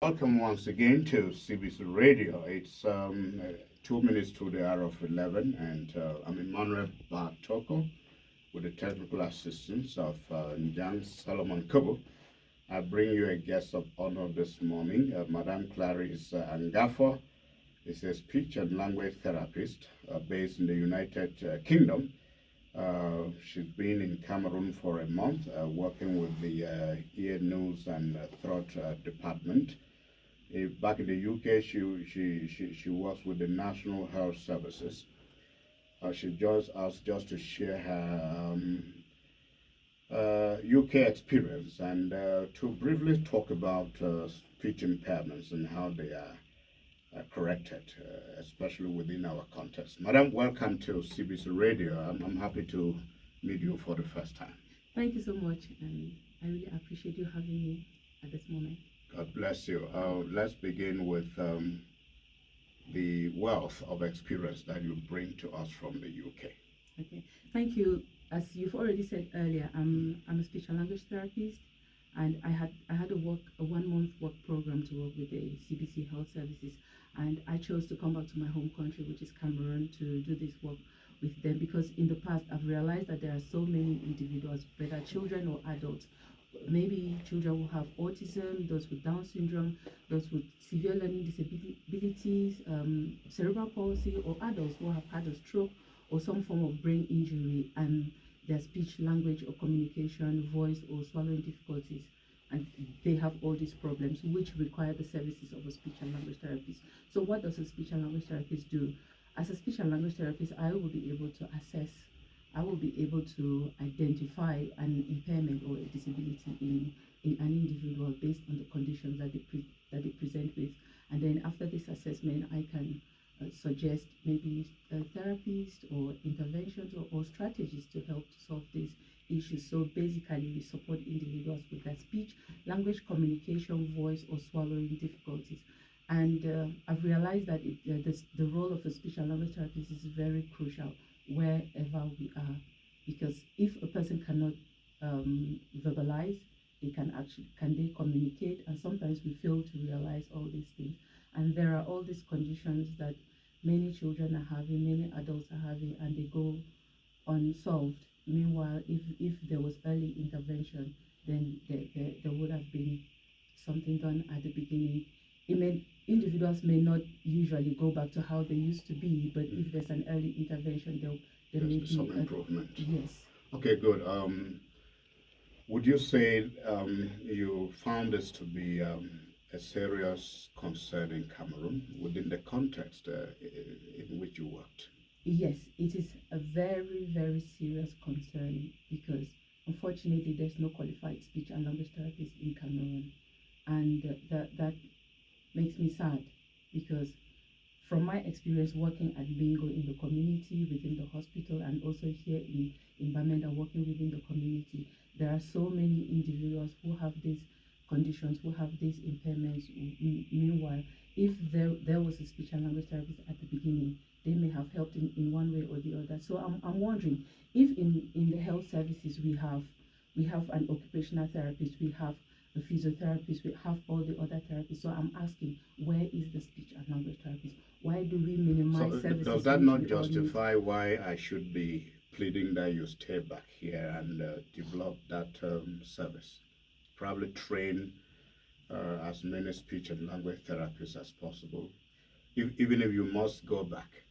Welcome once again to CBC Radio. It's 2 minutes to the hour of 11, and I'm Emmanuel Tokoh with the technical assistance of Njang Solomon Kobo. I bring you a guest of honor this morning. Madame Clarice Angafo is a speech and language therapist based in the United Kingdom. She's been in Cameroon for a month, working with the ear, nose, and throat department. Back in the UK, she works with the National Health Services. She just asked just to share her UK experience and to briefly talk about speech impairments and how they are corrected, especially within our context. Madam, welcome to CBC Radio. I'm happy to meet you for the first time. Thank you so much, and I really appreciate you having me at this moment. God bless you. Let's begin with the wealth of experience that you bring to us from the UK. Okay, thank you. As you've already said earlier, I'm a speech and language therapist, and I had a 1 month work program to work with the CBC Health Services, and I chose to come back to my home country, which is Cameroon, to do this work with them because in the past I've realized that there are so many individuals, whether children or adults, maybe children who have autism, those with Down syndrome, those with severe learning disabilities, cerebral palsy, or adults who have had a stroke or some form of brain injury and their speech, language, or communication, voice, or swallowing difficulties. And they have all these problems which require the services of a speech and language therapist. So what does a speech and language therapist do? As a speech and language therapist, I will be able to identify an impairment or a disability in an individual based on the conditions that they present with. And then after this assessment, I can suggest maybe therapies or interventions or strategies to help to solve these issues. So basically, we support individuals with their speech, language, communication, voice, or swallowing difficulties. And I've realized that the role of a speech and language therapist is very crucial wherever we are, because if a person cannot verbalize, can they communicate? And sometimes we fail to realize all these things. And there are all these conditions that many children are having, many adults are having, and they go unsolved. Meanwhile, if there was early intervention, then there would have been something done at the beginning. Individuals may not usually go back to how they used to be, but if there's an early intervention, there may be some improvement. Yes. Okay, good. Would you say you found this to be a serious concern in Cameroon within the context in which you worked? Yes, it is a very, very serious concern because unfortunately there's no qualified speech and language therapist in Cameroon, and that makes me sad because from my experience working at Mbingo in the community, within the hospital, and also here in Bamenda working within the community, there are so many individuals who have these conditions, who have these impairments. Meanwhile, if there was a speech and language therapist at the beginning, they may have helped in one way or the other. So I'm wondering if in the health services we have an occupational therapist, we have a physiotherapist, we have all the other therapists. So I'm asking, where is the speech and language therapist? Why do we minimize services? Does that not justify why I should be pleading that you stay back here and develop that service? Probably train as many speech and language therapists as possible, even if you must go back.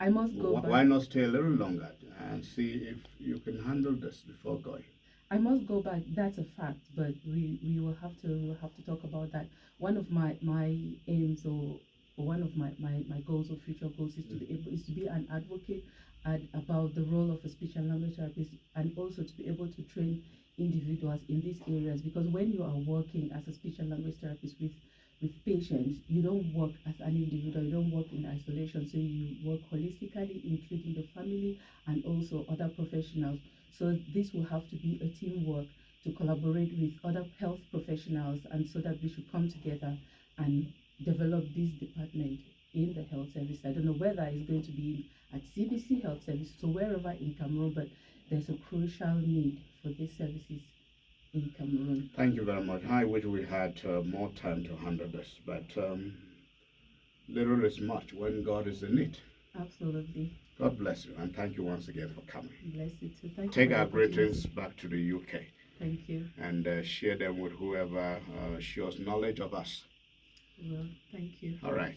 I must go back. Why not stay a little longer and see if you can handle this before going? I must go back. That's a fact, but we will have to talk about that. One of my aims or one of my goals or future goals is to be an advocate about the role of a speech and language therapist, and also to be able to train individuals in these areas, because when you are working as a speech and language therapist with patients, you don't work as an individual, you don't work in isolation, so you work holistically, including the family and also other professionals. So this will have to be a teamwork to collaborate with other health professionals, and so that we should come together and develop this department in the health service. I don't know whether it's going to be at CBC Health Service, so wherever in Cameroon, but there's a crucial need for these services in Cameroon. Thank you very much. I wish we had more time to handle this, but little is much when God is in it. Absolutely. God bless you, and thank you once again for coming. Bless you too. Thank you. Take for the our greetings opportunity. back to the UK Thank you. and share them with whoever shows knowledge of us. Well, thank you. All right.